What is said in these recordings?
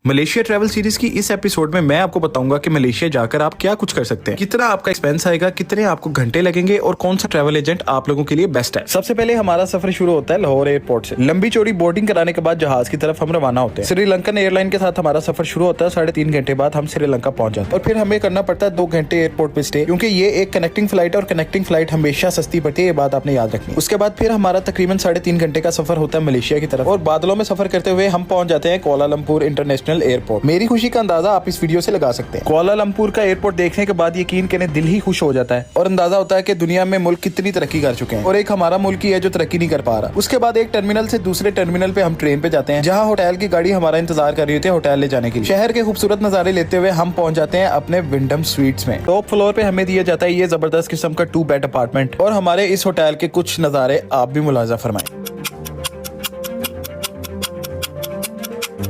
Malaysia travel series की इस episode में मैं आपको बताऊंगा कि मलेशिया जाकर आप क्या कुछ कर सकते हैं, कितना आपका एक्सपेंस आएगा, कितने आपको घंटे लगेंगे और कौन सा ट्रैवल एजेंट आप लोगों के लिए बेस्ट है। सबसे पहले हमारा सफर शुरू होता है लाहौर एयरपोर्ट से। लंबी चौड़ी बोर्डिंग कराने के बाद जहाज की तरफ हम रवाना होते हैं। श्रीलंकन एयरलाइन के साथ हमारा सफर शुरू होता है। 3.5 घंटे बाद हम श्रीलंका पहुंच जाते हैं और फिर हमें करना पड़ता है 2 घंटे एयरपोर्ट पे स्टे, क्योंकि ये एक कनेक्टिंग फ्लाइट है और कनेक्टिंग फ्लाइट हमेशा सस्ती पड़ती है, ये बात आपने याद रखनी। उसके बाद फिर हमारा तकरीबन 3.5 घंटे का सफर होता है मलेशिया की तरफ और बादलों में सफर करते हुए हम पहुंच जाते हैं कुआलालंपुर इंटरनेशनल एयरपोर्ट। मेरी खुशी का अंदाजा आप इस वीडियो से लगा सकते हैं। कुआलालंपुर का एयरपोर्ट देखने के बाद यकीन करें दिल ही खुश हो जाता है और अंदाजा होता है कि दुनिया में मुल्क कितनी तरक्की कर चुके हैं और एक हमारा मुल्क ही है जो तरक्की नहीं कर पा रहा। उसके बाद एक टर्मिनल से दूसरे टर्मिनल पे हम ट्रेन पे जाते हैं, जहाँ होटल की गाड़ी हमारा इंतजार कर रही होती है होटल ले जाने के लिए। शहर के खूबसूरत नजारे लेते हुए हम पहुंच जाते हैं अपने विंडम स्वीट्स में। टॉप फ्लोर पे हमें दिया जाता है ये जबरदस्त किस्म का 2 बेड अपार्टमेंट और हमारे इस होटल के कुछ नजारे आप भी मुलाजा फरमाएं।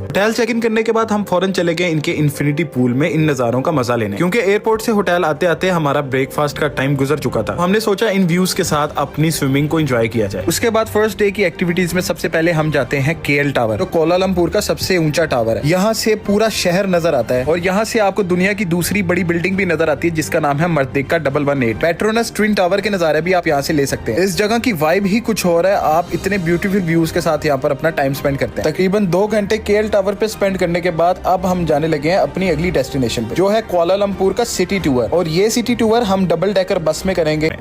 होटल चेक इन करने के बाद हम फौरन चले गए इनके इन्फिनिटी पूल में इन नजारों का मजा लेने, क्योंकि एयरपोर्ट से होटल आते आते हमारा ब्रेकफास्ट का टाइम गुजर चुका था। हमने सोचा इन व्यूज के साथ अपनी स्विमिंग को एंजॉय किया जाए। उसके बाद फर्स्ट डे की एक्टिविटीज में सबसे पहले हम जाते हैं केएल टावर, तो कुआलालंपुर का सबसे ऊंचा टावर है। यहाँ से पूरा शहर नजर आता है और यहाँ से आपको दुनिया की दूसरी बड़ी बिल्डिंग भी नजर आती है जिसका नाम है मर्देका 118। पेट्रोनस ट्विन टावर के नजारे भी आप यहाँ से ले सकते हैं। इस जगह की वाइब ही कुछ और है, आप इतने ब्यूटीफुल व्यूज के साथ यहाँ पर अपना टाइम स्पेंड करते हैं। तकरीबन 2 घंटे केएल टावर पे स्पेंड करने के बाद अब हम जाने लगे हैं अपनी अगली डेस्टिनेशन पे, जो है कुआलालंपुर का सिटी टूर। और ये सिटी टूर हम डबल डेकर बस में करेंगे।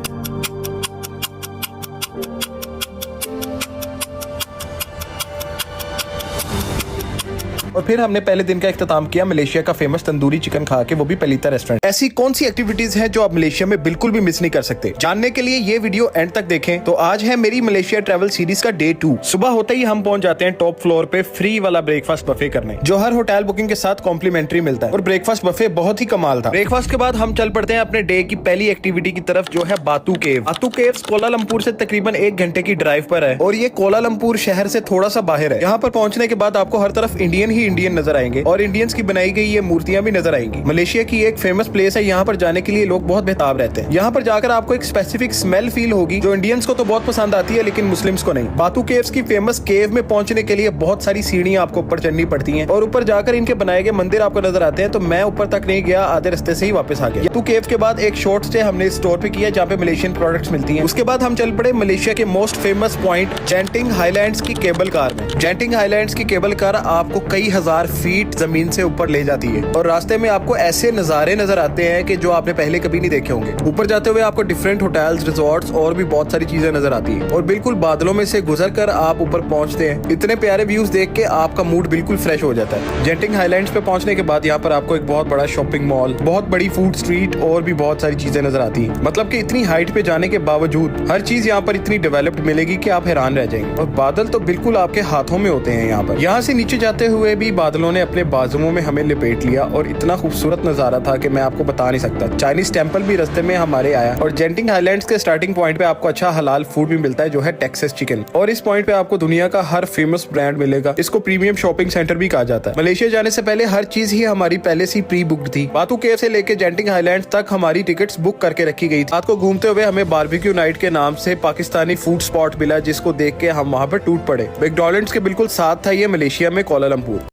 और फिर हमने पहले दिन का इख्तिताम किया मलेशिया का फेमस तंदूरी चिकन खा के, वो भी पलीता रेस्टोरेंट। ऐसी कौन सी एक्टिविटीज हैं जो आप मलेशिया में बिल्कुल भी मिस नहीं कर सकते? जानने के लिए ये वीडियो एंड तक देखें। तो आज है मेरी मलेशिया ट्रैवल सीरीज का डे 2। सुबह होते ही हम पहुंच जाते हैं टॉप फ्लोर पे फ्री वाला ब्रेकफास्ट बफे करने, जो हर होटल बुकिंग के साथ कॉम्प्लीमेंट्री मिलता है और ब्रेकफास्ट बफे बहुत ही कमाल था। ब्रेकफास्ट के बाद हम चल पड़ते हैं अपने डे की पहली एक्टिविटी की तरफ, जो है बातू केव। बातू केव्स कुआलालंपुर से तकरीबन 1 घंटे की ड्राइव पर है और ये कुआलालंपुर शहर से थोड़ा सा बाहर है। यहाँ पर पहुंचने के बाद आपको हर तरफ इंडियन ही इंडियन नजर आएंगे और इंडियंस की बनाई गई ये मूर्तियां भी नजर आएंगी। मलेशिया की एक फेमस प्लेस है, यहाँ पर जाने के लिए लोग बहुत बेताब रहते हैं। यहाँ पर जाकर आपको एक स्पेसिफिक स्मेल फील होगी जो इंडियंस को तो बहुत पसंद आती है लेकिन मुस्लिम्स को नहीं। बातू केव्स की फेमस केव में पहुंचने के लिए बहुत सारी सीढ़ियां आपको ऊपर चढ़नी पड़ती हैं और ऊपर जाकर इनके बनाए गए मंदिर आपको नजर आते हैं। तो मैं ऊपर तक नहीं गया, आधे रास्ते से ही वापस आ गया। बातू केव के बाद एक शॉर्ट स्टे हमने इस स्टोर पे किया जहाँ पे मलेशियन प्रोडक्ट्स मिलती हैं। उसके बाद हम चल पड़े मलेशिया के मोस्ट फेमस पॉइंट जेंटिंग हाईलैंड्स की केबल कार में। जेंटिंग हाईलैंड्स की केबल कार आपको कई हजार फीट जमीन से ऊपर ले जाती है और रास्ते में आपको ऐसे नजारे नजर आते हैं कि जो आपने पहले कभी नहीं देखे होंगे। ऊपर जाते हुए आपको डिफरेंट होटल्स, रिजॉर्ट्स और भी बहुत सारी चीजें नजर आती है और बिल्कुल बादलों में से गुजर कर आप ऊपर पहुंचते हैं। इतने प्यारे व्यूज देख के आपका मूड बिल्कुल फ्रेश हो जाता है। जेंटिंग हाईलैंड्स पे पहुंचने के बाद यहाँ पर आपको एक बहुत बड़ा शॉपिंग मॉल, बहुत बड़ी फूड स्ट्रीट और भी बहुत सारी चीजें नजर आती है। मतलब कि इतनी हाइट पे जाने के बावजूद हर चीज यहाँ पर इतनी डेवलप्ड मिलेगी कि आप हैरान रह जाएंगे और बादल तो बिल्कुल आपके हाथों में होते हैं। यहाँ पर यहाँ से नीचे जाते हुए भी बादलों ने अपने बाजुओं में हमें लिपेट लिया और इतना खूबसूरत नजारा था कि मैं आपको बता नहीं सकता। चाइनीज टेंपल भी रास्ते में हमारे आया और जेंटिंग हाईलैंड्स के स्टार्टिंग पॉइंट पे आपको अच्छा हलाल फूड भी मिलता है, जो है टेक्सास चिकन। और इस पॉइंट पे आपको दुनिया का हर फेमस ब्रांड मिलेगा। इसको प्रीमियम शॉपिंग सेंटर भी कहा जाता है। मलेशिया जाने से पहले हर चीज ही हमारी पहले से प्री बुक्ड थी। बातू केव से लेके जेंटिंग हाईलैंड्स तक हमारी टिकट्स बुक करके रखी गई थी। रात को घूमते हुए हमें बारबेक्यू नाइट के नाम से पाकिस्तानी फूड स्पॉट मिला, जिसको देख के हम वहाँ पर टूट पड़े। मैकडॉनल्ड्स के बिल्कुल साथ था ये मलेशिया में कुआलालंपुर।